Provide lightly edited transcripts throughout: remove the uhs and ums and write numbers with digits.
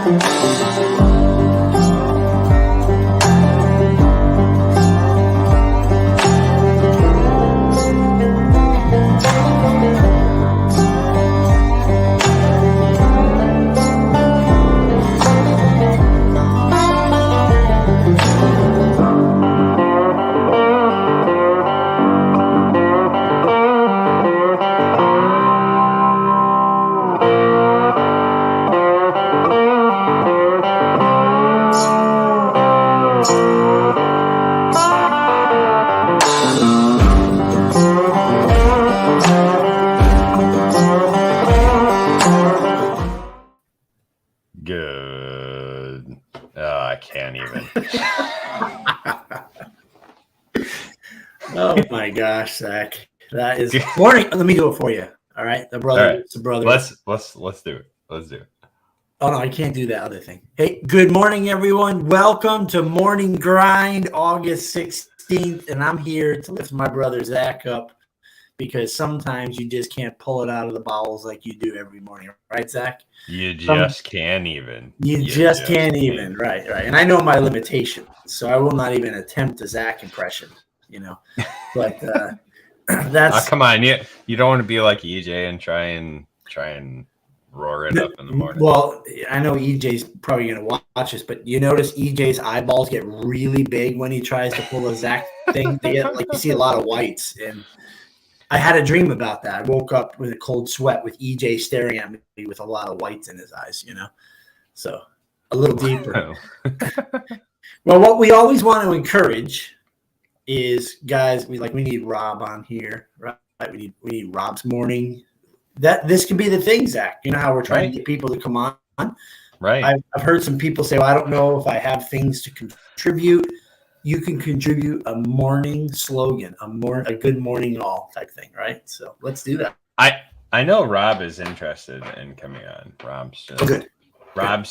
Good. I can't even. Oh my gosh, Zach. That is morning. Let me do it for you. All right. The brother. All right. The brother. Let's do it. Let's do it. Oh no, I can't do that other thing. Hey, good morning, everyone. Welcome to Morning Grind, August 16th. And I'm here to lift my brother Zach up because sometimes you just can't pull it out of the bowels like you do every morning. Right, Zach? You just can't even. You just can't even. Right. And I know my limitations, so I will not even attempt a Zach impression, But that's come on. You don't want to be like EJ and try and roar it up in the morning. Well, I know EJ's probably going to watch this, but you notice EJ's eyeballs get really big when he tries to pull a Zach thing. They get like you see a lot of whites, and I had a dream about that. I woke up with a cold sweat with EJ staring at me with a lot of whites in his eyes, So a little deeper. Well, what we always want to encourage is, guys, we need Rob on here, right? We need Rob's morning. That this could be the thing, Zach. You know how we're trying to get people to come on. Right. I've heard some people say, "Well, I don't know if I have things to contribute." You can contribute a morning slogan, a good morning all type thing, right? So let's do that. I know Rob is interested in coming on. Rob's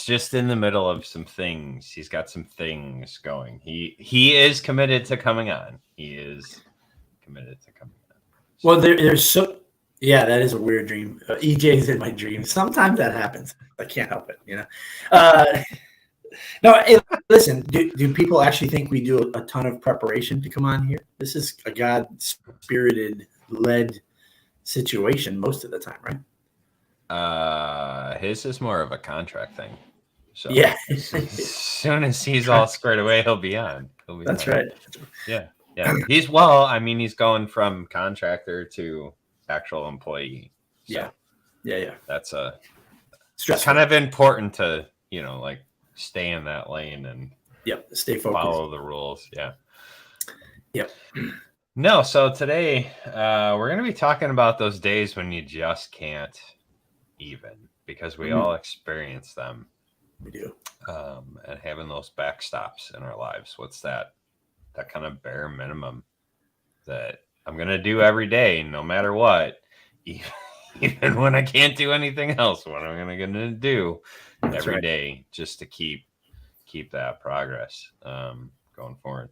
just in the middle of some things. He's got some things going. He is committed to coming on. He is committed to coming on. Well, there's so. Yeah, that is a weird dream. EJ is in my dreams. Sometimes that happens. I can't help it, No, hey, listen, do people actually think we do a ton of preparation to come on here? This is a God-spirited, led situation most of the time, right? His is more of a contract thing. So yeah. As soon as he's all squared away, he'll be on. That's right. Yeah. He's going from contractor to actual employee. So yeah. That's stressful. Kind of important to stay in that lane and stay focused, follow the rules. Yep. No, so today we're going to be talking about those days when you just can't even, because we all experience them. We do. And having those backstops in our lives. What's that kind of bare minimum that I'm going to do every day, no matter what, even when I can't do anything else, what am I going to do every day just to keep that progress going forward.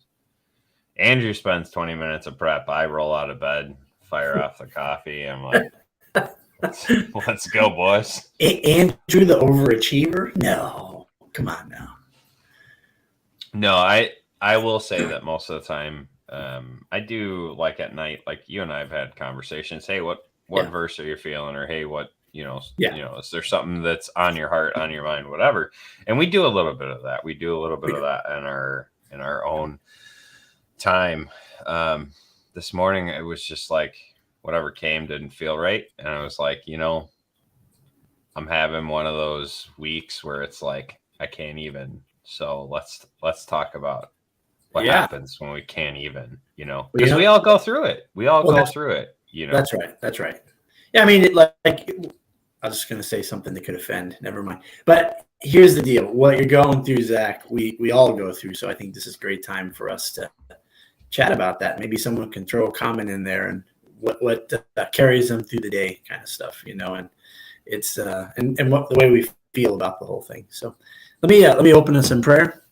Andrew spends 20 minutes of prep. I roll out of bed, fire off the coffee. I'm like, let's go, boys. Andrew, the overachiever? No, come on now. No, I will say that most of the time, I do like at night, like you and I have had conversations. Hey, what verse are you feeling? Or hey, what, is there something that's on your heart, on your mind, whatever? And we do a little bit of that. We do a little bit of that in our own time. This morning, it was just like whatever came didn't feel right. And I was like, I'm having one of those weeks where it's like, I can't even. So let's talk about what happens when we can't even, because we all go through it. We all go through it, That's right. Yeah, I mean, I was just going to say something that could offend. Never mind. But here's the deal. What you're going through, Zach, we all go through. So I think this is a great time for us to chat about that. Maybe someone can throw a comment in there and what carries them through the day kind of stuff, and it's and what the way we feel about the whole thing. So let me open us in prayer.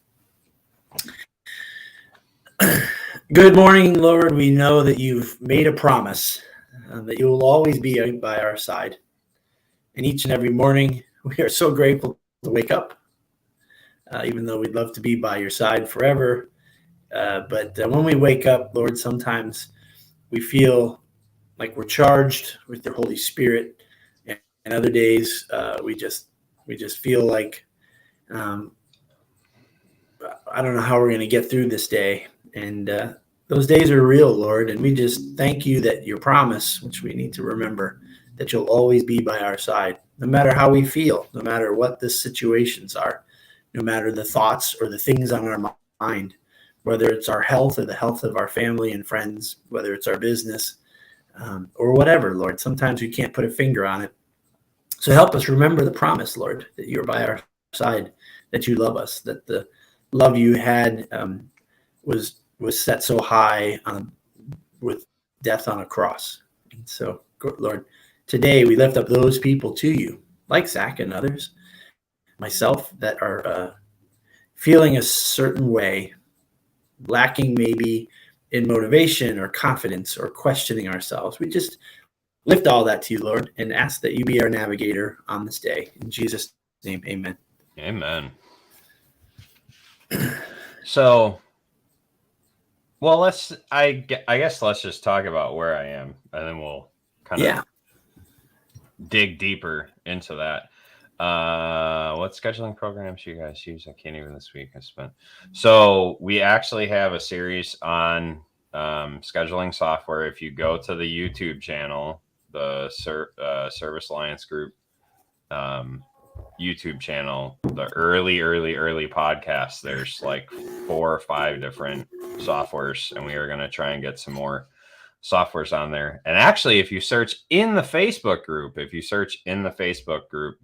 Good morning, Lord. We know that you've made a promise that you will always be by our side. And each and every morning, we are so grateful to wake up. even though we'd love to be by your side forever. But when we wake up, Lord, sometimes we feel like we're charged with your Holy Spirit, and other days we just feel like I don't know how we're going to get through this day. And those days are real, Lord, and we just thank you that your promise, which we need to remember, that you'll always be by our side, no matter how we feel, no matter what the situations are, no matter the thoughts or the things on our mind, whether it's our health or the health of our family and friends, whether it's our business or whatever, Lord. Sometimes we can't put a finger on it. So help us remember the promise, Lord, that you're by our side, that you love us, that the love you had was set so high with death on a cross. And so, Lord, today we lift up those people to you, like Zach and others, myself, that are feeling a certain way, lacking maybe in motivation or confidence or questioning ourselves. We just lift all that to you, Lord, and ask that you be our navigator on this day. In Jesus' name, amen. Amen. So, well, I guess let's just talk about where I am, and then we'll kind of dig deeper into that. What scheduling programs you guys use? I can't even this week. So we actually have a series on scheduling software. If you go to the YouTube channel, the Service Alliance Group YouTube channel, the early podcast, there's like 4 or 5 different softwares, and we are going to try and get some more softwares on there. And actually, if you search in the Facebook group,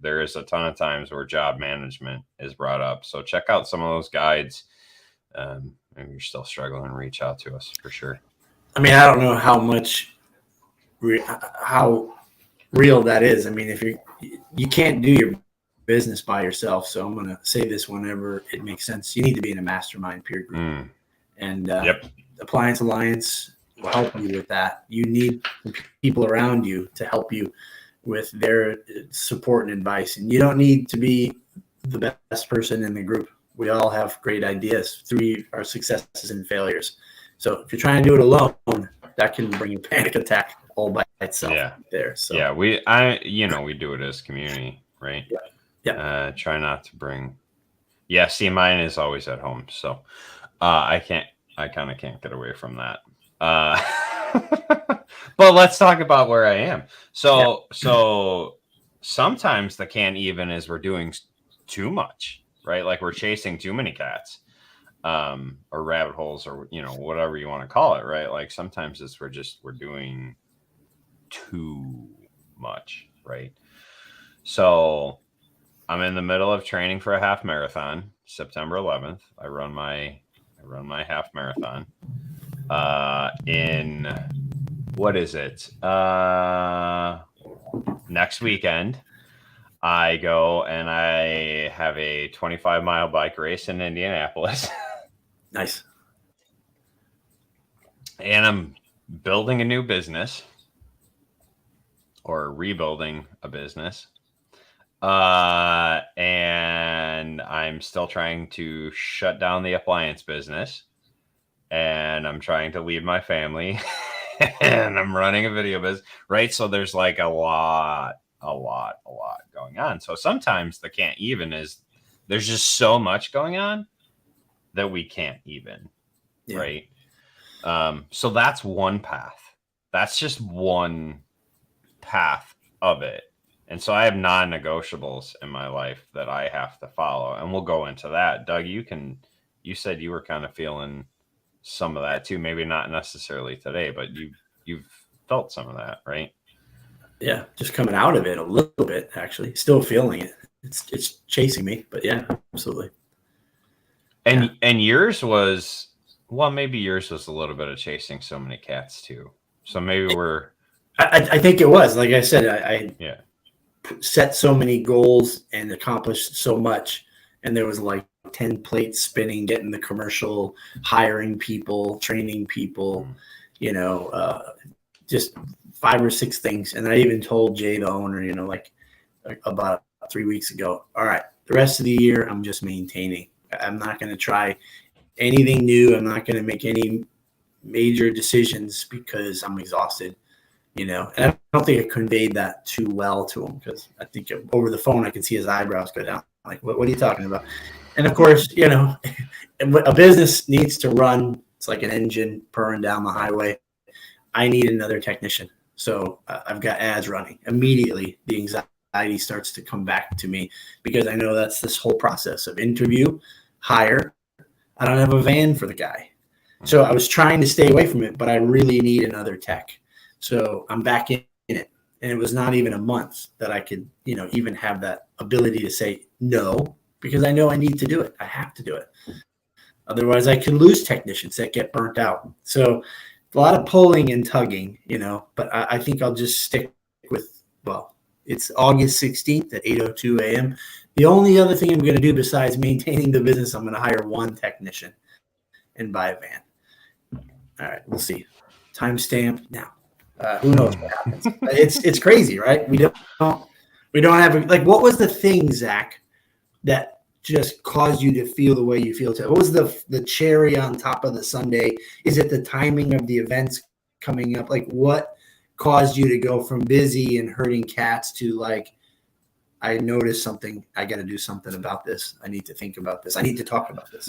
there is a ton of times where job management is brought up. So check out some of those guides. Maybe you're still struggling, reach out to us for sure. I mean, I don't know how real that is. I mean, if you can't do your business by yourself. So I'm going to say this whenever it makes sense. You need to be in a mastermind peer group. And Appliance Alliance will help you with that. You need people around you to help you with their support and advice. And you don't need to be the best person in the group. We all have great ideas through our successes and failures. So if you're trying to do it alone, that can bring a panic attack all by itself. There. So we do it as community, right? Yeah. Try not to bring. Yeah. See, mine is always at home, so I kind of can't get away from that. But let's talk about where I am. So sometimes the can't even is we're doing too much, right? Like we're chasing too many cats, or rabbit holes, or whatever you want to call it, right? Like sometimes we're doing too much, right? So I'm in the middle of training for a half marathon, September 11th. I run my half marathon. In what is it? Next weekend, I go and I have a 25-mile bike race in Indianapolis. Nice. And I'm building a new business, or rebuilding a business. And I'm still trying to shut down the appliance business, and I'm trying to leave my family, and I'm running a video business, right? So there's like a lot going on. So sometimes the can't even is there's just so much going on that we can't even, right? So that's one path. That's just one path of it. And so I have non-negotiables in my life that I have to follow, and we'll go into that. Doug, you said you were kind of feeling some of that too. Maybe not necessarily today, but you've felt some of that, right? Yeah, just coming out of it a little bit, actually. Still feeling it. It's chasing me, but yeah, absolutely. And yours was, well, maybe yours was a little bit of chasing so many cats too. So maybe I think it was, like I said, I set so many goals and accomplished so much, and there was like 10 plates spinning, getting the commercial, hiring people, training people, just 5 or 6 things. And I even told Jay, the owner, like about 3 weeks ago, all right, the rest of the year I'm just maintaining. I'm not going to try anything new. I'm not going to make any major decisions because I'm exhausted, And I don't think I conveyed that too well to him, because I think over the phone I could see his eyebrows go down. Like, what are you talking about? And of course, a business needs to run. It's like an engine purring down the highway. I need another technician. So I've got ads running. Immediately, the anxiety starts to come back to me, because I know that's this whole process of interview, hire. I don't have a van for the guy. So I was trying to stay away from it, but I really need another tech. So I'm back in it. And it was not even a month that I could, even have that ability to say no, because I know I need to do it. I have to do it. Otherwise, I could lose technicians that get burnt out. So a lot of pulling and tugging, but I think I'll just stick with, it's August 16th at 8:02 a.m. The only other thing I'm going to do besides maintaining the business, I'm going to hire one technician and buy a van. All right, we'll see. Timestamp now. Who knows what happens? It's crazy, right? We don't have what was the thing, Zach, that just caused you to feel the way you feel today? What was the cherry on top of the sundae? Is it the timing of the events coming up? Like, what caused you to go from busy and herding cats to I noticed something. I got to do something about this. I need to think about this. I need to talk about this.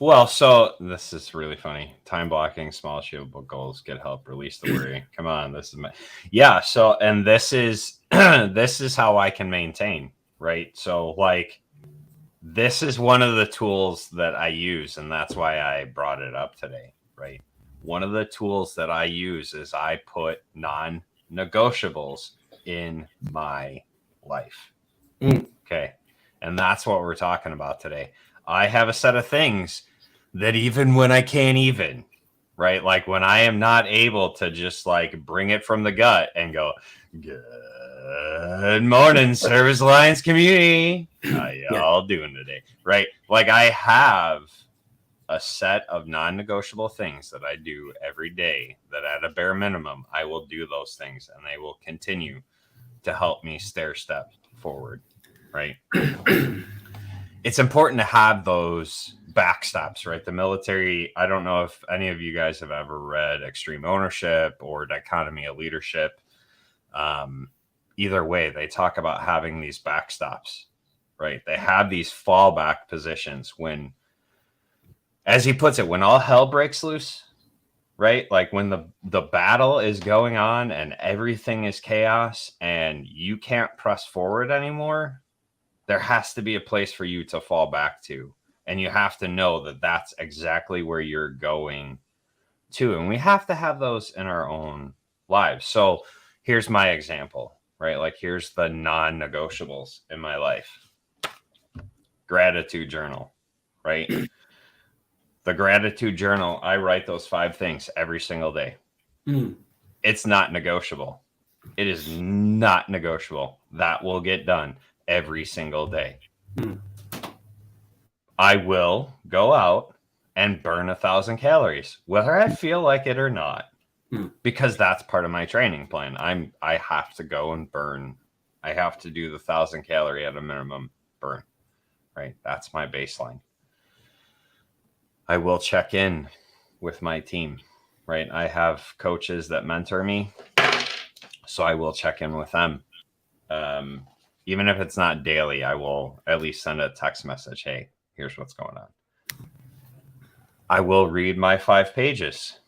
Well, so this is really funny. Time blocking, small achievable goals, get help, release the worry. Come on, this is So, and this is this is how I can maintain, right? So, this is one of the tools that I use, and that's why I brought it up today, right? One of the tools that I use is I put non-negotiables in my life. Okay, and that's what we're talking about today. I have a set of things that even when I can't even, right? Like when I am not able to just bring it from the gut and go, good morning, Service Alliance community. How y'all doing today? Right? I have a set of non-negotiable things that I do every day that at a bare minimum, I will do those things and they will continue to help me stair step forward. Right? It's important to have those backstops, right? The military, I don't know if any of you guys have ever read Extreme Ownership or Dichotomy of Leadership. Either way, they talk about having these backstops, right? They have these fallback positions when, as he puts it, when all hell breaks loose, right? Like when the battle is going on and everything is chaos and you can't press forward anymore, there has to be a place for you to fall back to. And you have to know that that's exactly where you're going to. And we have to have those in our own lives. So here's my example, right? Here's the non-negotiables in my life. Gratitude journal, right? The gratitude journal, I write those 5 things every single day. It's not negotiable. It is not negotiable. That will get done every single day. I will go out and burn 1,000 calories, whether I feel like it or not, because that's part of my training plan. I have to go and burn. I have to do the 1,000 calorie at a minimum burn, right? That's my baseline. I will check in with my team, right? I have coaches that mentor me, so I will check in with them. Even if it's not daily, I will at least send a text message. Hey, here's what's going on. I will read my 5 pages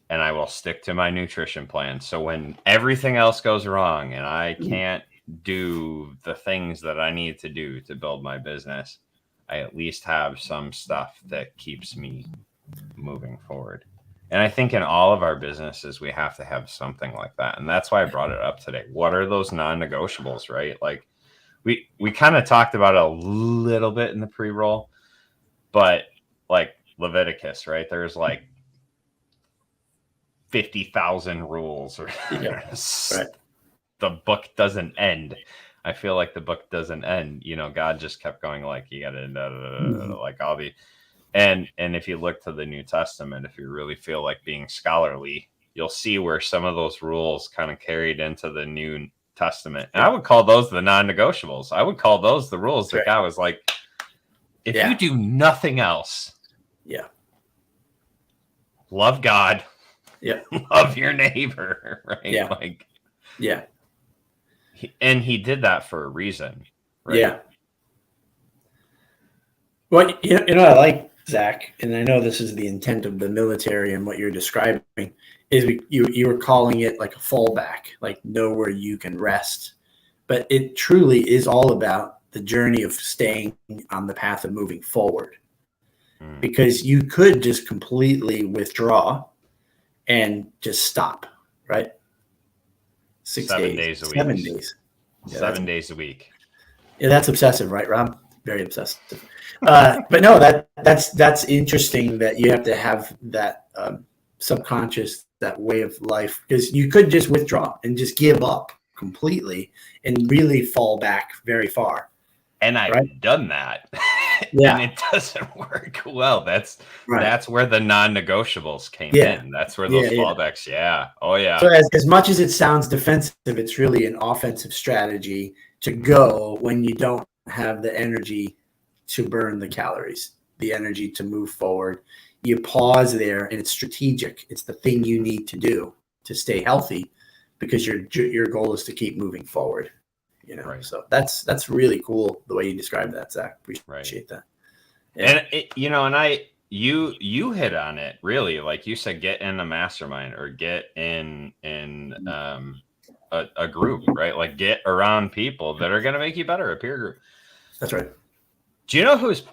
and I will stick to my nutrition plan. So when everything else goes wrong and I can't do the things that I need to do to build my business, I at least have some stuff that keeps me moving forward. And I think in all of our businesses, we have to have something like that. And that's why I brought it up today. What are those non-negotiables, right? We kind of talked about it a little bit in the pre-roll, but Leviticus, right? There's 50,000 rules. Right. The book doesn't end. I feel like the book doesn't end. God just kept going you got to all the. And if you look to the New Testament, if you really feel like being scholarly, you'll see where some of those rules kind of carried into the New testament. And I would call those the non-negotiables. I would call those the rules. The guy was like, if you do nothing else, love God, love your neighbor, right? Like, and he did that for a reason, right? Yeah. Well, you know, I like, Zach, and I know this is the intent of the military and what you're describing, is you were calling it like a fallback, like know where you can rest. But it truly is all about the journey of staying on the path of moving forward. Because you could just completely withdraw and just stop, right? 7 days a week. 7 days. Yeah, 7 days a week. Yeah, that's obsessive, right, Rob? Very obsessive. But no, that's interesting that you have to have that subconscious, that way of life, because you could just withdraw and just give up completely and really fall back very far. And I've done that. And it doesn't work well. That's where the non-negotiables came in. That's where those fallbacks. Oh yeah. So as much as it sounds defensive, it's really an offensive strategy to go when you don't have the energy to burn the calories, the energy to move forward. You pause there, and it's strategic. It's the thing you need to do to stay healthy, because your goal is to keep moving forward. You know, so that's really cool the way you described that, Zach. Appreciate that. Yeah. And you hit on it really, like you said, get in a mastermind or get in a group, right? Like get around people that are going to make you better, a peer group. That's right. Do you know who's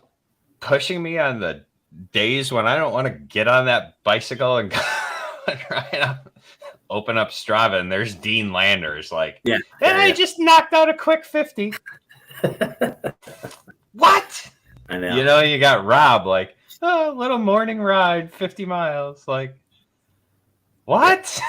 pushing me on the days when I don't want to get on that bicycle and open up Strava and there's Dean Landers like, I just knocked out a quick 50. What? I know. You know, you got Rob like, a little morning ride, 50 miles. Like, what?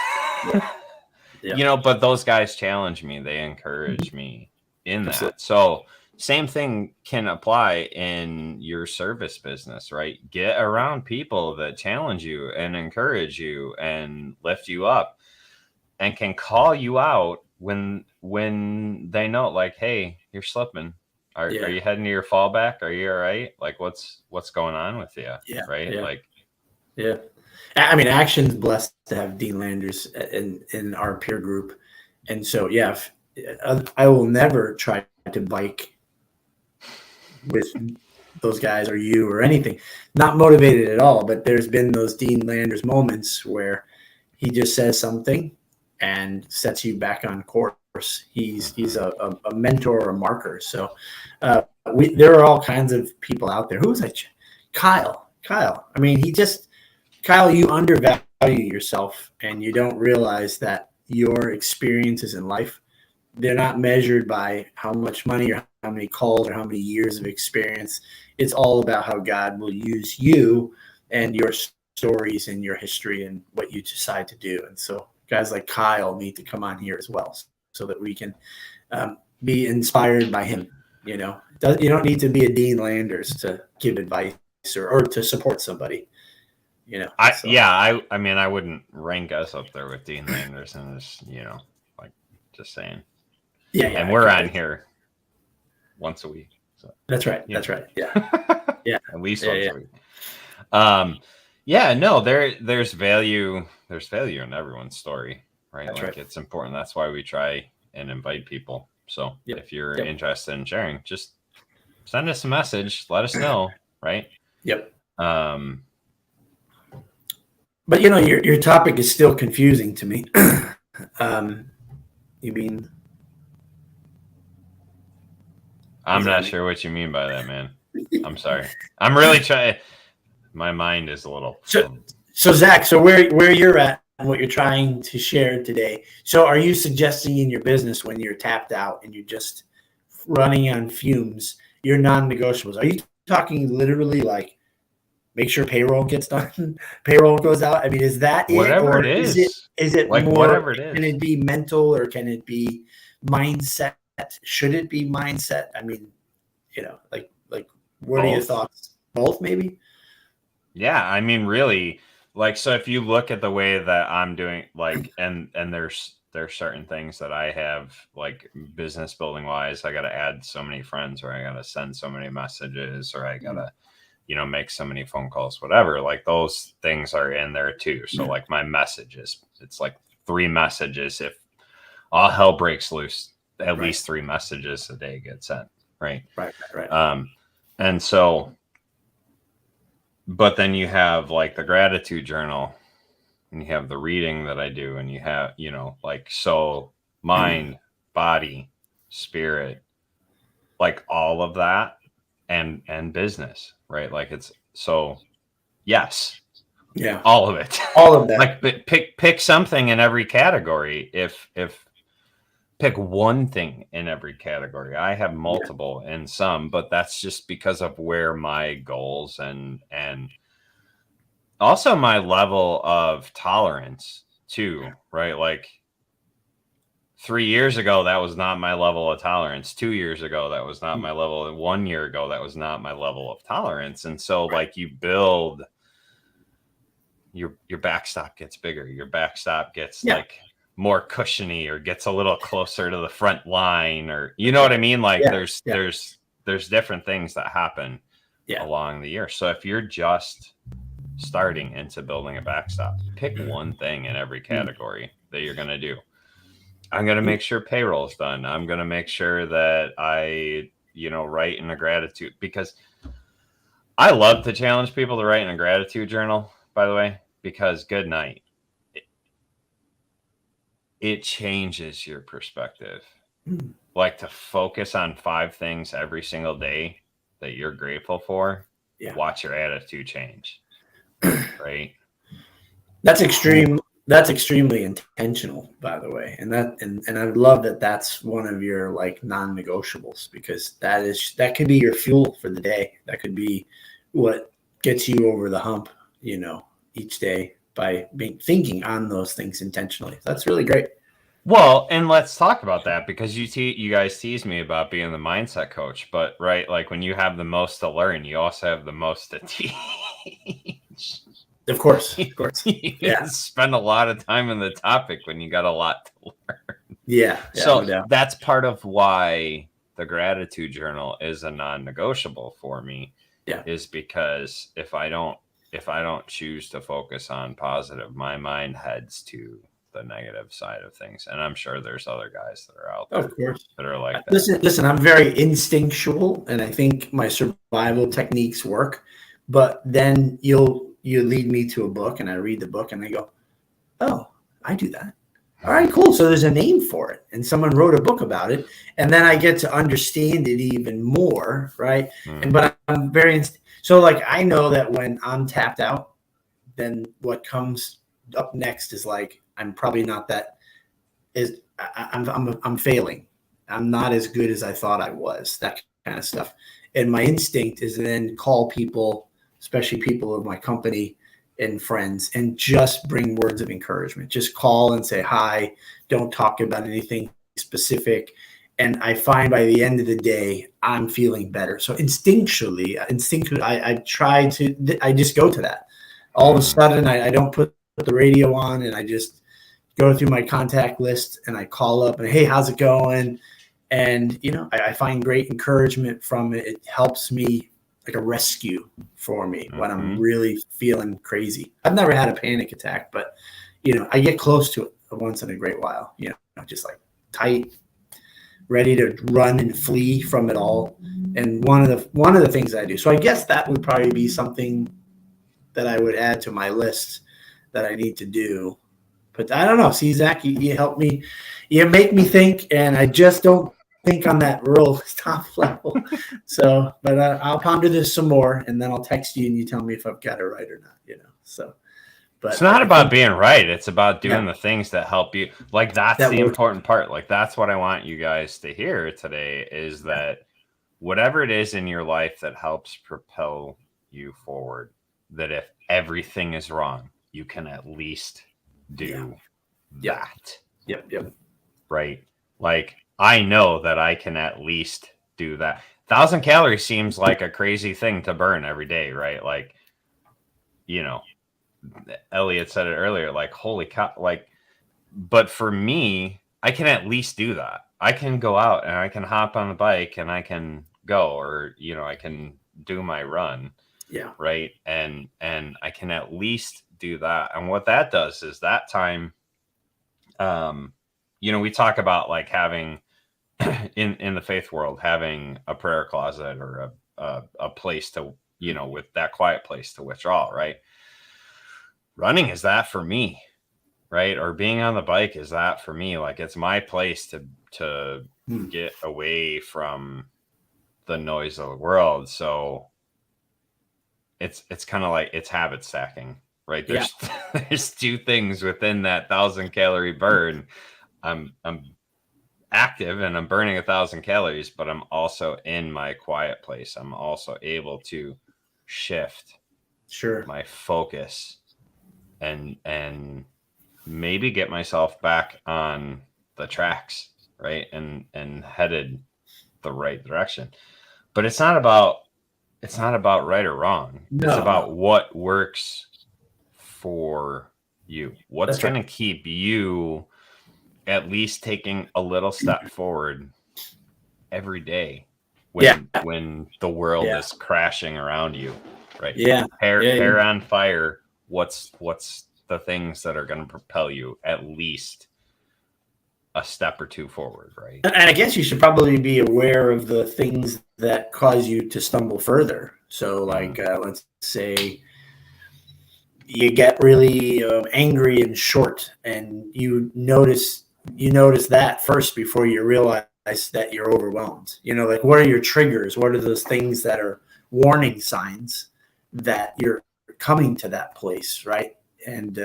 You know, but those guys challenge me. They encourage me in that. So same thing can apply in your service business, right? Get around people that challenge you and encourage you and lift you up and can call you out when they know, like, hey, you're slipping. Are you heading to your fallback? Are you all right? Like, what's going on with you? Right? I mean, Action's blessed to have Dean Landers in our peer group, and so I will never try to bike with those guys or you or anything. Not motivated at all, but there's been those Dean Landers moments where he just says something and sets you back on course. He's a mentor or a marker. So there are all kinds of people out there. Who was that? Kyle. I mean, Kyle, you undervalue yourself, and you don't realize that your experiences in life, they're not measured by how much money or how many calls or how many years of experience. It's all about how God will use you and your stories and your history and what you decide to do. And so guys like Kyle need to come on here as well, so that we can be inspired by him. You know, you don't need to be a Dean Landers to give advice or to support somebody. You know, I mean, I wouldn't rank us up there with Dean Landers, and just saying. And we're on here once a week. So that's right. That's right. Yeah. At least once a week. No, there's value. There's value in everyone's story, right? That's it's important. That's why we try and invite people. So if you're interested in sharing, just send us a message. Let us know, right? Yep. But you know, your topic is still confusing to me. You mean? I'm not sure what you mean by that, man. I'm sorry. I'm really trying. My mind is a little. So Zach, where you're at and what you're trying to share today. So are you suggesting in your business, when you're tapped out and you're just running on fumes, your non-negotiables? Are you talking literally like make sure payroll gets done, payroll goes out? I mean, is that whatever it is? Is it like more, whatever it is? Can it be mental or can it be mindset? Should it be mindset? I mean, you know, like what are your thoughts? Both, maybe? Yeah, I mean, really, like, so if you look at the way that I'm doing, like, and there's there's certain things that I have, like business building wise, I got to add so many friends, or I got to send so many messages, or I got to, make so many phone calls, whatever. Like those things are in there too. So like my messages, it's like 3 messages. If all hell breaks loose, at least 3 messages a day get sent. Right. And so, but then you have like the gratitude journal, and you have the reading that I do, and you have, like soul, mind, body, spirit, like all of that, and business, right? Like it's so, yes. Yeah. All of it. All of that. Like pick something in every category. If pick one thing in every category. I have multiple in some, but that's just because of where my goals and also my level of tolerance too, right? Like 3 years ago, that was not my level of tolerance. 2 years ago, that was not my level. 1 year ago, that was not my level of tolerance. And so like you build, your backstop gets bigger. Your backstop gets like more cushiony, or gets a little closer to the front line, or you know what I mean? Like there's different things that happen along the year. So if you're just starting into building a backstop, pick one thing in every category that you're going to do. I'm going to make sure payroll is done. I'm going to make sure that I, write in a gratitude, because I love to challenge people to write in a gratitude journal, by the way, because good night. It changes your perspective. Like to focus on 5 things every single day that you're grateful for. Watch your attitude change. Right. That's extremely intentional, by the way. And I love that that's one of your like non-negotiables, because that could be your fuel for the day. That could be what gets you over the hump, each day, by thinking on those things intentionally. That's really great. Well, and let's talk about that, because you guys tease me about being the mindset coach, but right, like when you have the most to learn, you also have the most to teach. Of course. You spend a lot of time on the topic when you got a lot to learn. Yeah. So no, that's part of why the gratitude journal is a non-negotiable for me. Is because if I don't choose to focus on positive, my mind heads to the negative side of things. And I'm sure there's other guys that are out there, of course, that are like that. Listen, I'm very instinctual, and I think my survival techniques work. But then you lead me to a book, and I read the book, and I go, oh, I do that. All right, cool. So there's a name for it, and someone wrote a book about it, and then I get to understand it even more, right? But I'm very so like I know that when I'm tapped out, then what comes up next is like I'm probably not that is I'm failing. I'm not as good as I thought I was. That kind of stuff, and my instinct is then call people, especially people of my company and friends, and just bring words of encouragement. Just call and say hi. Don't talk about anything specific. And I find by the end of the day, I'm feeling better. So instinctually, I just go to that. All of a sudden, I don't put the radio on, and I just go through my contact list, and I call up and, hey, how's it going? And, I find great encouragement from it. It helps me, like a rescue for me when I'm really feeling crazy. I've never had a panic attack, but, I get close to it once in a great while, just like tight, ready to run and flee from it all. And one of the things I do. So I guess that would probably be something that I would add to my list that I need to do. But I don't know. See, Zach, you help me. You make me think, and I just don't think on that real top level. So, but I'll ponder this some more, and then I'll text you, and you tell me if I've got it right or not. So. But it's not about being right. It's about doing the things that help you. Like that's the important part. Like that's what I want you guys to hear today, is that whatever it is in your life that helps propel you forward, that if everything is wrong, you can at least do that. Yep. Right. Like I know that I can at least do that. 1,000 calories seems like a crazy thing to burn every day, right? Like, Elliot said it earlier, like, holy cow, like but for me, I can at least do that. I can go out and I can hop on the bike and I can go, or, I can do my run. Yeah. Right. And I can at least do that. And what that does is that time, we talk about like having in the faith world, having a prayer closet or a place to, with that quiet place to withdraw. Right. Running is that for me. Right. Or being on the bike is that for me. Like, it's my place to get away from the noise of the world. So it's kind of like, it's habit stacking, right? There's two things within that 1,000-calorie burn. I'm active and I'm burning 1,000 calories, but I'm also in my quiet place. I'm also able to shift my focus and maybe get myself back on the tracks, right? And headed the right direction. But it's not about right or wrong. No. It's about what works for you. What's going to keep you at least taking a little step forward every day when the world is crashing around you, right? Yeah. Hair on fire. What's the things that are going to propel you at least a step or two forward, right? And I guess you should probably be aware of the things that cause you to stumble further. So, like, let's say you get really angry and short, and you notice that first before you realize that you're overwhelmed. Like, what are your triggers? What are those things that are warning signs that you're coming to that place, right? And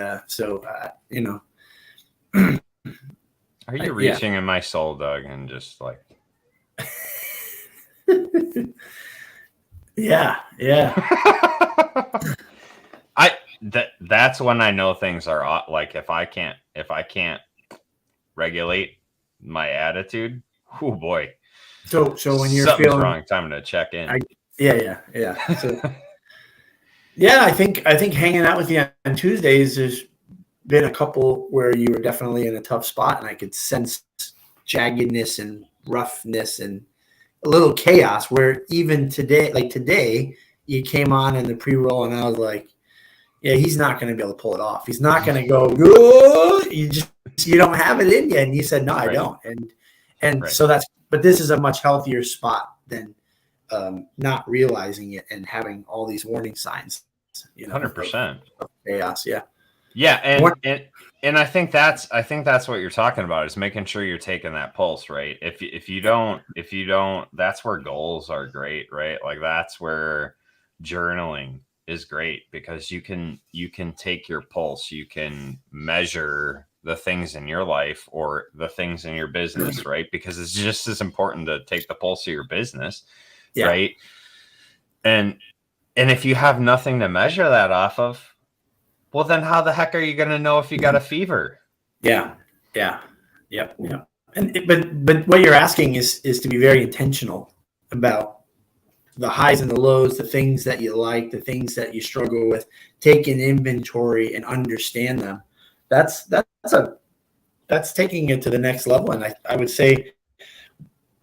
Are you reaching in my soul, Doug, and just like yeah. That's when I know things are like, if I can't regulate my attitude, oh boy. So when you're something's feeling wrong, time to check in. So I think hanging out with you on Tuesdays, there's been a couple where you were definitely in a tough spot, and I could sense jaggedness and roughness and a little chaos, where even today you came on in the pre-roll and I was like, yeah, he's not going to be able to pull it off. He's not going to go, you don't have it in you. And you said, no, I don't. And so but this is a much healthier spot than not realizing it and having all these warning signs, 100% of chaos. Yeah. Yeah. And I think that's what you're talking about, is making sure you're taking that pulse, right? If you don't, that's where goals are great, right? Like, that's where journaling is great, because you can take your pulse, you can measure the things in your life or the things in your business, right? Because it's just as important to take the pulse of your business, right? And if you have nothing to measure that off of, well, then how the heck are you going to know if you got a fever? Yeah. And but what you're asking is to be very intentional about the highs and the lows, the things that you like, the things that you struggle with. Take an inventory and understand them. That's taking it to the next level. And I would say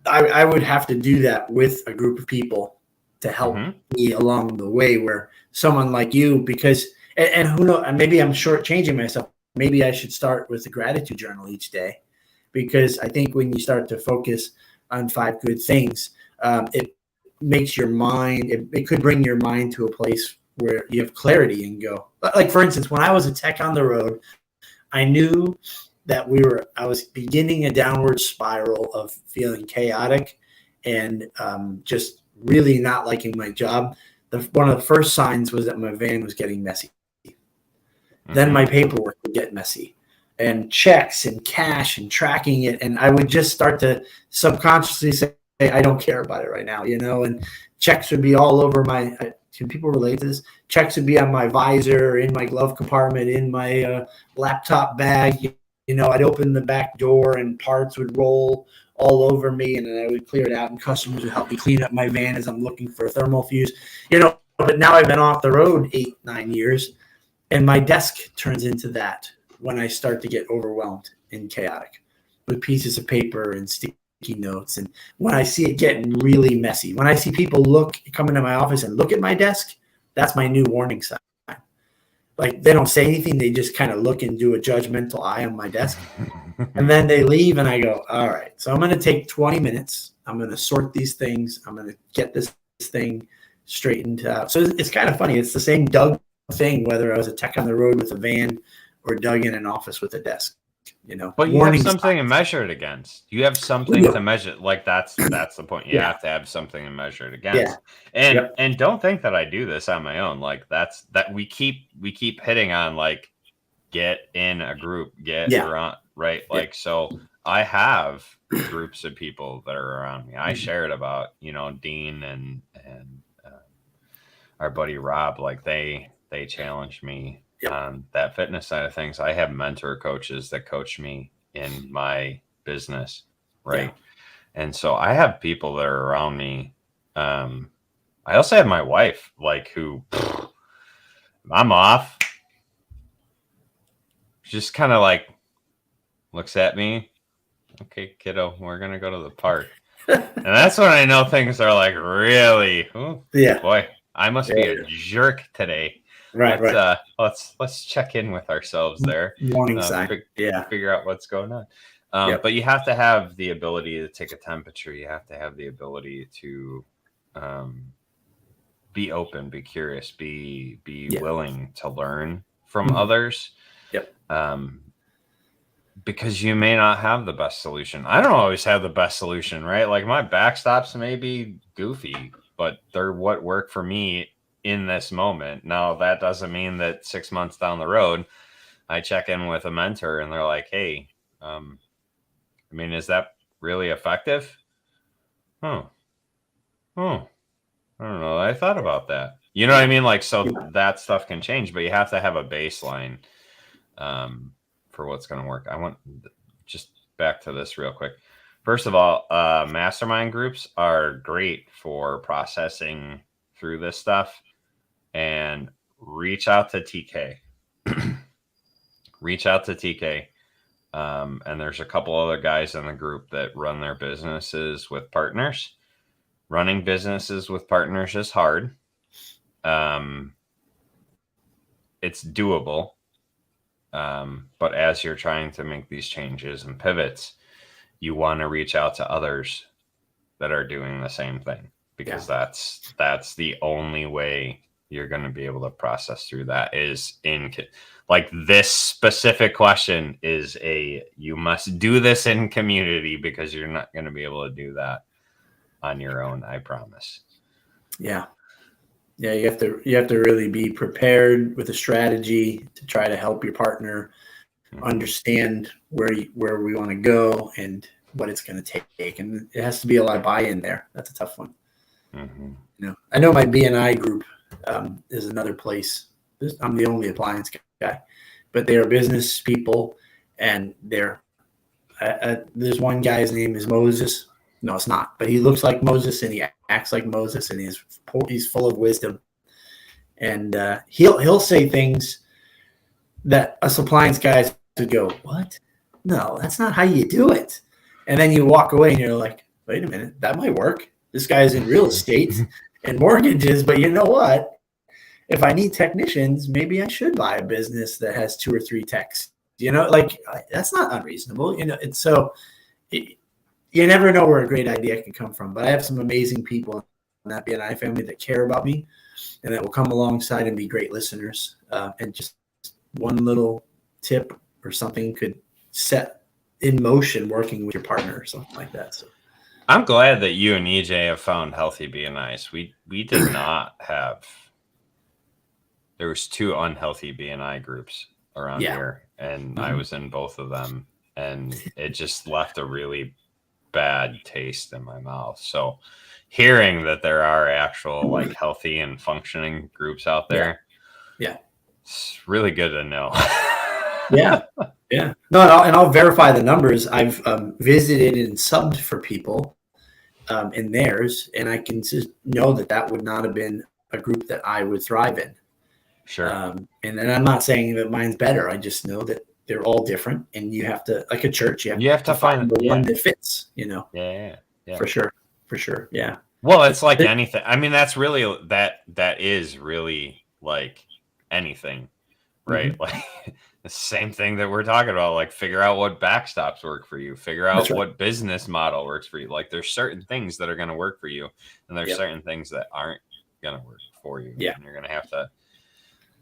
I would have to do that with a group of people to help me along the way, where someone like you, because and who knows, maybe I'm shortchanging myself. Maybe I should start with a gratitude journal each day, because I think when you start to focus on 5 good things, it makes your mind, it could bring your mind to a place where you have clarity and go. Like, for instance, when I was a tech on the road, I knew that I was beginning a downward spiral of feeling chaotic and just really not liking my job. One of the first signs was that my van was getting messy. Then my paperwork would get messy, and checks and cash and tracking it. And I would just start to subconsciously say, I don't care about it right now, and checks would be all over can people relate to this? Checks would be on my visor, in my glove compartment, in my laptop bag. I'd open the back door and parts would roll all over me, and then I would clear it out, and customers would help me clean up my van as I'm looking for a thermal fuse, but now I've been off the road 8-9 years, and my desk turns into that when I start to get overwhelmed. and chaotic with pieces of paper and sticky notes. And when I see it getting really messy, when I see people come into my office and look at my desk, that's my new warning sign. Like, they don't say anything. They just kind of look and do a judgmental eye on my desk. And then they leave and I go, all right, so I'm going to take 20 minutes. I'm going to sort these things. I'm going to get this thing straightened out. So it's kind of funny. It's the same Doug thing, whether I was a tech on the road with a van or Doug in an office with a desk. But you have something to measure it against. You have something to measure. Like that's the point. You have to have something to measure it against. Yeah. And don't think that I do this on my own. Like that we keep hitting on, like, get in a group, around, right? Like, so I have groups of people that are around me. I shared about, Dean and our buddy Rob, like they challenged me on that fitness side of things. I have mentor coaches that coach me in my business, right? And so I have people that are around me. I also have my wife, like, who I'm off, just kind of like looks at me, okay, kiddo, we're gonna go to the park. And that's when I know things are like really, boy, I must be a jerk today. Right. Let's check in with ourselves there. Warning sign. Figure out what's going on. But you have to have the ability to take a temperature. You have to have the ability to be open, be curious, be willing to learn from others. Because you may not have the best solution. I don't always have the best solution, right? Like, my backstops may be goofy, but they're what work for me in this moment. Now, that doesn't mean that 6 months down the road, I check in with a mentor and they're like, hey, is that really effective? I don't know. I thought about that. You know what I mean? Like, so that stuff can change, but you have to have a baseline for what's going to work. I want just back to this real quick. First of all, mastermind groups are great for processing through this stuff. And reach out to TK. And there's a couple other guys in the group that run their businesses with partners. Running businesses with partners is hard. It's doable. But as you're trying to make these changes and pivots, you want to reach out to others that are doing the same thing, because that's the only way you're going to be able to process through that. Is in, like, this specific question is you must do this in community, because you're not going to be able to do that on your own. I promise. You have to really be prepared with a strategy to try to help your partner understand where we want to go and what it's going to take. And it has to be a lot of buy-in there. That's a tough one. I know my BNI group is another place. I'm the only appliance guy, but they are business people, and there's one guy's name is Moses. No, it's not, but he looks like Moses and he acts like Moses, and he's full of wisdom. And he'll say things that us appliance guys would go, what? No, that's not how you do it. And then you walk away and you're like, wait a minute, that might work. This guy's in real estate and mortgages, but you know what? If I need technicians, maybe I should buy a business that has 2 or 3 techs. Like, that's not unreasonable. It's so you never know where a great idea can come from. But I have some amazing people in that BNI family that care about me and that will come alongside and be great listeners. And just one little tip or something could set in motion working with your partner or something like that. So I'm glad that you and EJ have found healthy BNIs. We did not have. There was 2 unhealthy BNI groups around here, and I was in both of them, and it just left a really bad taste in my mouth. So hearing that there are actual, like, healthy and functioning groups out there, it's really good to know. No, and I'll verify the numbers. I've visited and subbed for people in theirs, and I can just know that would not have been a group that I would thrive in. Sure. And I'm not saying that mine's better. I just know that they're all different, and you have to, like a church, you have to find the one that fits, Yeah. For sure. Yeah. Well, it's like anything. I mean, that's really that is really like anything, right? Mm-hmm. Like the same thing that we're talking about, like figure out what backstops work for you, figure out what business model works for you. Like there's certain things that are going to work for you, and there's certain things that aren't going to work for you. Yeah. And you're going to have to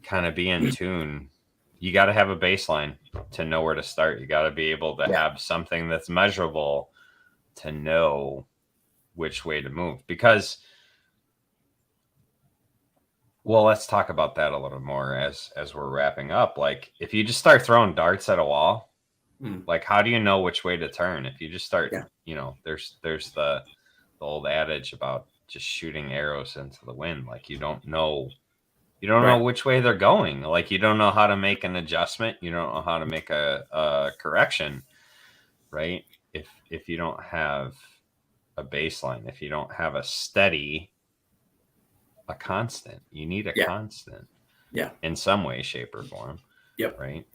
kind of be in tune. You got to have a baseline to know where to start. You got to be able to have something that's measurable to know which way to move. Because, well, let's talk about that a little more as we're wrapping up. Like if you just start throwing darts at a wall, like how do you know which way to turn? If you just start, there's the old adage about just shooting arrows into the wind. Like you don't know which way they're going. Like you don't know how to make an adjustment. You don't know how to make a correction, right? If you don't have a baseline, if you don't have a constant, you need a constant in some way, shape, or form. Right.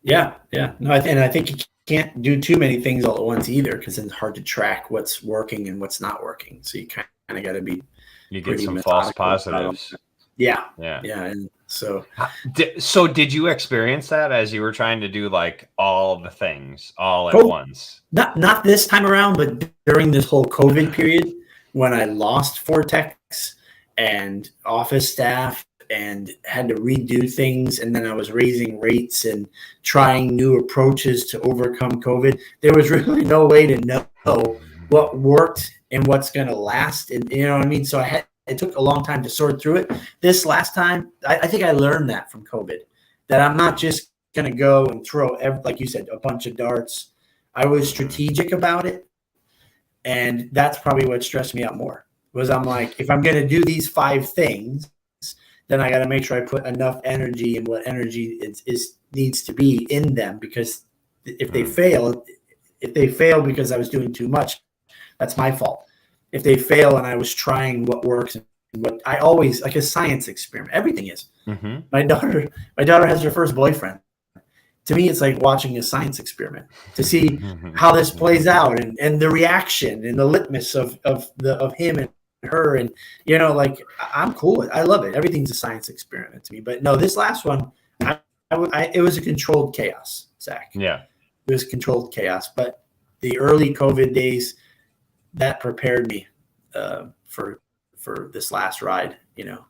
Yeah. No, I think you can't do too many things all at once either, because it's hard to track what's working and what's not working. So you kind of got to be. You get some false positives. Yeah. And so did you experience that as you were trying to do like all the things all at once? Not this time around, but during this whole COVID period when I lost 4 techs and office staff and had to redo things, and then I was raising rates and trying new approaches to overcome COVID. There was really no way to know what worked and what's going to last. And you know what I mean? So it took a long time to sort through it. This last time, I think I learned that from COVID, that I'm not just going to go and throw, like you said, a bunch of darts. I was strategic about it. And that's probably what stressed me out more, was I'm like, if I'm going to do these 5 things, then I got to make sure I put enough energy and what energy needs to be in them, because if they fail because I was doing too much, that's my fault. If they fail and I was trying what works and what I always, like a science experiment, everything is. Mm-hmm. My daughter has her first boyfriend. To me, it's like watching a science experiment to see how this plays out and the reaction and the litmus of him and her. And, like I'm cool with it. I love it. Everything's a science experiment to me. But no, this last one, it was a controlled chaos, Zach. Yeah. It was controlled chaos. But the early COVID days, that prepared me for this last ride,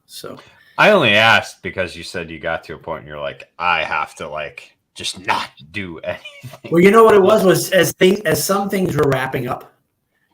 so. I only asked because you said you got to a point and you're like, I have to like just not do anything. Well, you know what it was as some things were wrapping up,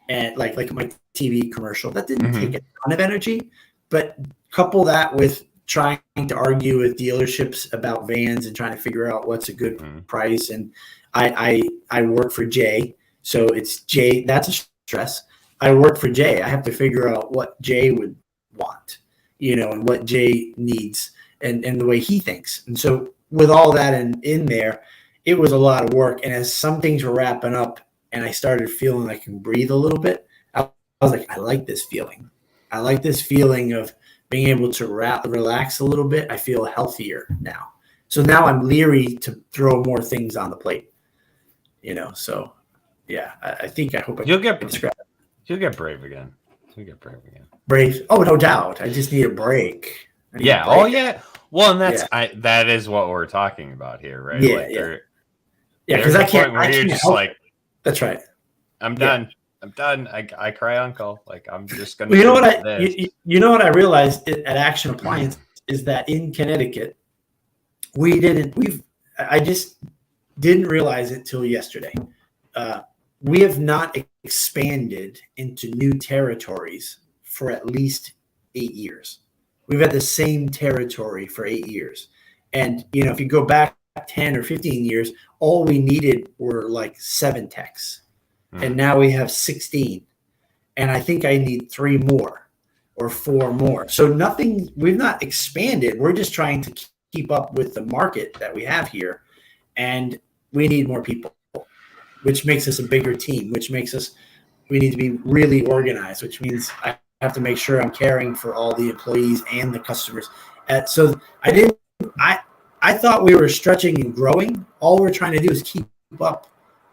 and like my TV commercial, that didn't take a ton of energy, but couple that with trying to argue with dealerships about vans and trying to figure out what's a good price. And I work for Jay, so it's Jay. That's a stress. I work for Jay. I have to figure out what Jay would want, and what Jay needs and the way he thinks. And so with all that in there, it was a lot of work. And as some things were wrapping up and I started feeling I can breathe a little bit, I was like, I like this feeling. I like this feeling of being able to relax a little bit. I feel healthier now. So now I'm leery to throw more things on the plate, so yeah, I hope you'll get brave again. Brave. Oh, no doubt. I just need a break. Yeah. Oh, yeah. Well, and that is what we're talking about here, right? Yeah. Like because I can't. You're just like, that's right. I'm done. I'm done. I cry uncle. Like I'm just gonna. Well, you know what I realized at Action Appliance is that in Connecticut, I just didn't realize it till yesterday. We have not expanded into new territories for at least 8 years. We've had the same territory for 8 years. And, if you go back 10 or 15 years, all we needed were like 7 techs. And now we have 16. And I think I need 3 more or 4 more. So we've not expanded. We're just trying to keep up with the market that we have here. And we need more people, which makes us a bigger team, we need to be really organized, which means I have to make sure I'm caring for all the employees and the customers. So I thought we were stretching and growing. All we're trying to do is keep up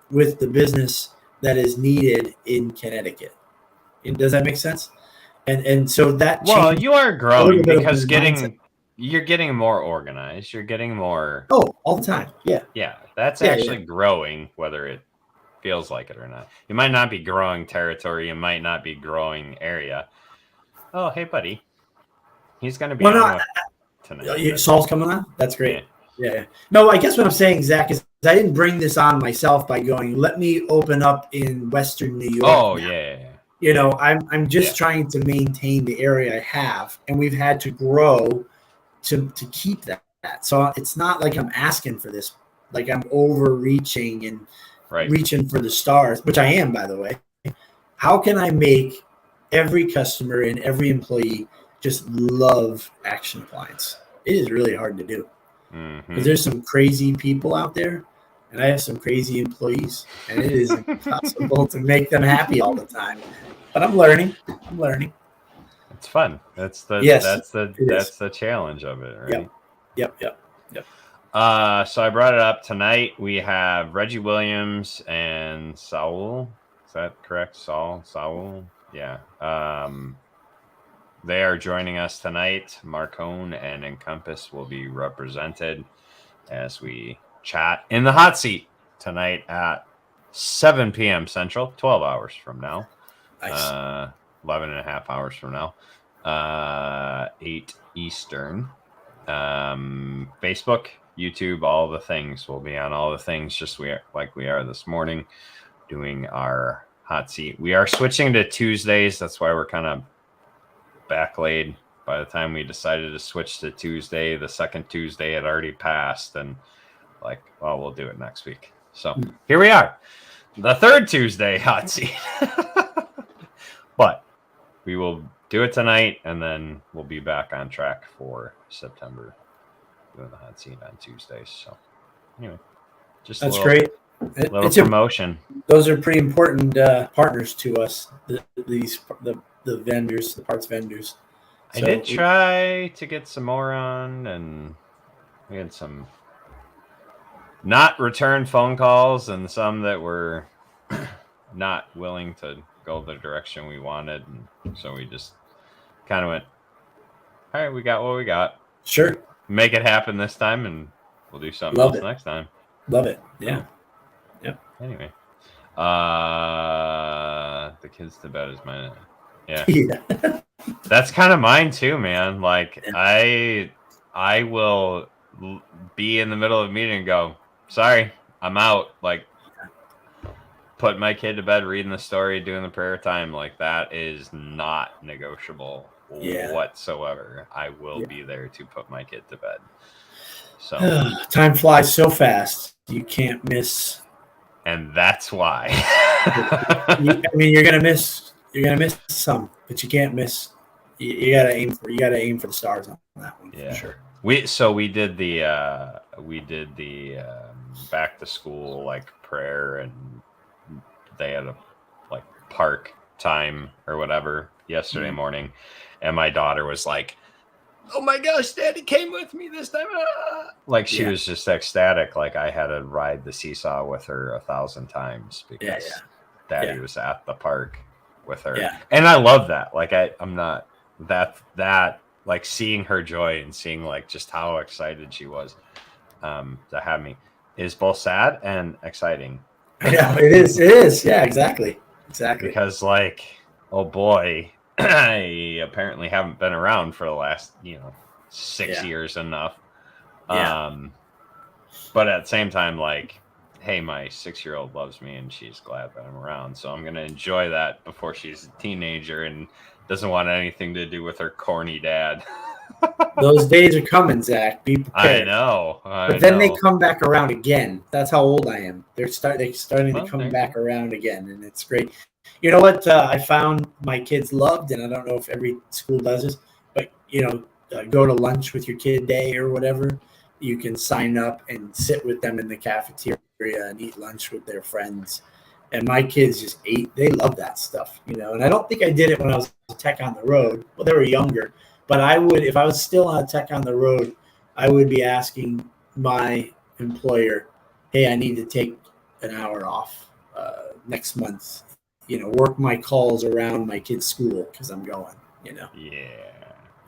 with the business that is needed in Connecticut. And does that make sense? And so that well, you are growing because mindset. You're getting more organized. You're getting more. Oh, all the time. Yeah. Yeah, that's actually growing, whether it feels like it or not. You might not be growing territory. You might not be growing area. Oh, hey, buddy. He's going to be on tonight. Saul's coming on? That's great. Yeah. No, I guess what I'm saying, Zach, is I didn't bring this on myself by going, let me open up in Western New York. Oh, now. Yeah. You know, I'm just trying to maintain the area I have, and we've had to grow to keep that. So it's not like I'm asking for this, like I'm overreaching and reaching for the stars, which I am, by the way. How can I make every customer and every employee just love Action Appliance? It is really hard to do. Because there's some crazy people out there, and I have some crazy employees, and it is impossible to make them happy all the time. But I'm learning. It's fun. That's the challenge of it, right? Yep. So I brought it up tonight. We have Reggie Williams and Saul. Is that correct? Saul. Yeah. They are joining us tonight. Marcone and Encompass will be represented as we chat in the hot seat tonight at 7 p.m. Central, 12 hours from now. Nice. 11 and a half hours from now. 8 Eastern. Facebook, YouTube, all the things. We'll be on all the things just like we are this morning doing our hot seat. We are switching to Tuesdays. That's why we're kind of backlayed. By the time we decided to switch to Tuesday, the second Tuesday had already passed, and we'll do it next week. So here we are, the third Tuesday hot seat. But we will do it tonight, and then we'll be back on track for September doing the hot seat on Tuesdays. So anyway, that's great. Little promotion. Those are pretty important partners to us. The vendors, the parts vendors. I did try to get some more on, and we had some not return phone calls and some that were not willing to go the direction we wanted. And so we just kind of went, all right, we got what we got. Sure. Make it happen this time, and we'll do something else next time. Love it. Yeah. Yep. Anyway. The kids to bed is mine. Yeah. That's kind of mine too, man. Like I will be in the middle of a meeting and go, sorry, I'm out. Like putting my kid to bed, reading the story, doing the prayer time, like that is not negotiable whatsoever. I will be there to put my kid to bed. So time flies so fast. You can't miss. And that's why. I mean, you're gonna miss some, but you can't miss. You gotta aim for the stars on that one. Yeah, for sure. We did the back to school prayer, and they had a park time or whatever yesterday morning, and my daughter was like, "Oh my gosh, Daddy came with me this time!" She was just ecstatic. I had to ride the seesaw with her 1,000 times because Daddy was at the park with her. Yeah. And I love that. I'm not that seeing her joy and seeing just how excited she was to have me is both sad and exciting. Yeah, it is. Yeah, exactly. Because oh boy, I apparently haven't been around for the last 6 years enough. Yeah. But at the same time, hey, my 6-year-old loves me and she's glad that I'm around. So I'm going to enjoy that before she's a teenager and doesn't want anything to do with her corny dad. Those days are coming, Zach. Be prepared. I know. But then they come back around again. That's how old I am. They're starting to come back around again, and it's great. You know what I found my kids loved, and I don't know if every school does this, but, go to lunch with your kid day or whatever. You can sign up and sit with them in the cafeteria and eat lunch with their friends. And my kids just ate. They love that stuff, And I don't think I did it when I was a tech on the road. Well, they were younger. But I would, if I was still on a tech on the road, I would be asking my employer, hey, I need to take an hour off next month. Work my calls around my kid's school because I'm going. Yeah.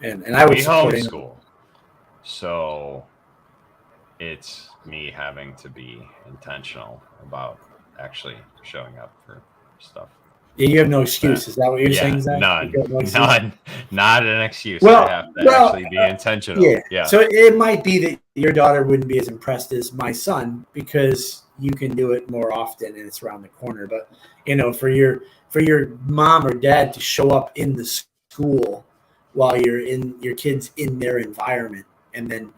And I would support homeschool. So it's me having to be intentional about actually showing up for stuff. Yeah, you have no excuse. Is that what you're saying, Zach? None. Not an excuse. I have to actually be intentional. Yeah. So it might be that your daughter wouldn't be as impressed as my son because you can do it more often and it's around the corner. But for your mom or dad to show up in the school while your kid's in their environment, and then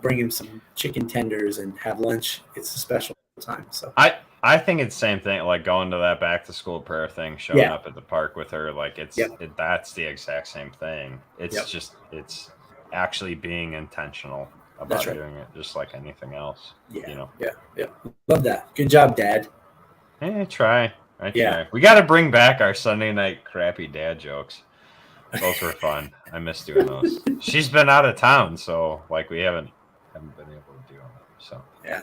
bring him some chicken tenders and have lunch. It's a special time. So I think it's the same thing, like going to that back to school prayer thing, showing up at the park with her. Like that's the exact same thing. It's just, it's actually being intentional about doing it, just like anything else. Yeah. Yeah. Love that. Good job, Dad. I try. We got to bring back our Sunday night crappy dad jokes. Those were fun. I miss doing those. She's been out of town, so like we haven't been able to do them. So yeah.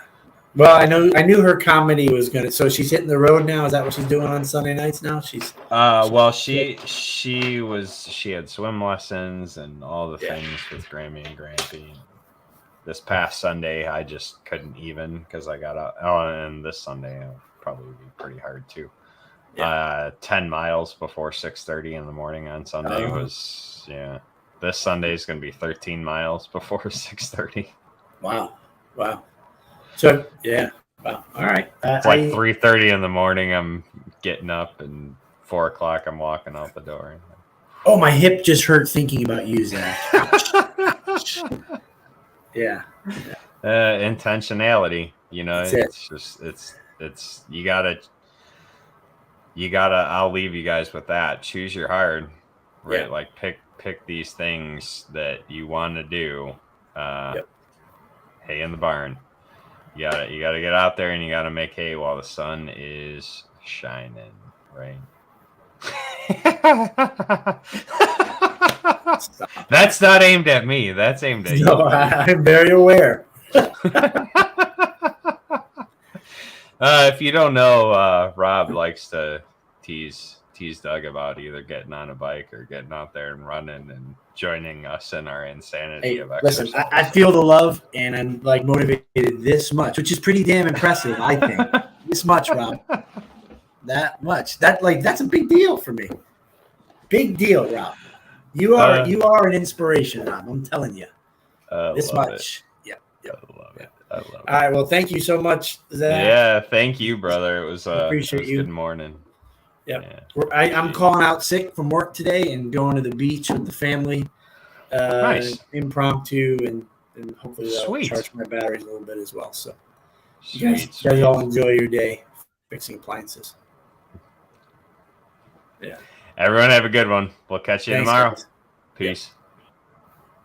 Well, I knew her comedy was gonna. So she's hitting the road now. Is that what she's doing on Sunday nights now? She's. Well, she had swim lessons and all the things with Grammy and Grampy. This past Sunday, I just couldn't even because I got out. Oh, and this Sunday it'll probably be pretty hard too. 10 miles before 6:30 in the morning on Sunday was This Sunday is going to be 13 miles before 6:30. Wow. So wow. All right. It's like 3:30 in the morning. I'm getting up, and 4 o'clock. I'm walking out the door. Oh, my hip just hurt thinking about you, Zach. Yeah. Intentionality. It's just it's you gotta. I'll leave you guys with that. Choose your hard, right? Yeah. Like pick these things that you want to do. Hay in the barn. You gotta get out there and you gotta make hay while the sun is shining, right? That's not aimed at me. That's aimed at you. No, I'm very aware. If you don't know, Rob likes to tease Doug about either getting on a bike or getting out there and running and joining us in our insanity of exercise. Listen, I feel the love, and I'm like motivated this much, which is pretty damn impressive, I think. This much, Rob. That much. That's a big deal for me. Big deal, Rob. You are an inspiration, Rob. I'm telling you. This much. Yep. I love it. All right. Well, thank you so much, Zach. Yeah, thank you, brother. It was appreciate you. Good morning. Yep. Yeah. I'm calling out sick from work today and going to the beach with the family. Nice. Impromptu, and hopefully that'll charge my batteries a little bit as well. So you guys all enjoy your day fixing appliances. Yeah. Everyone have a good one. We'll catch you tomorrow. Guys. Peace. Yeah.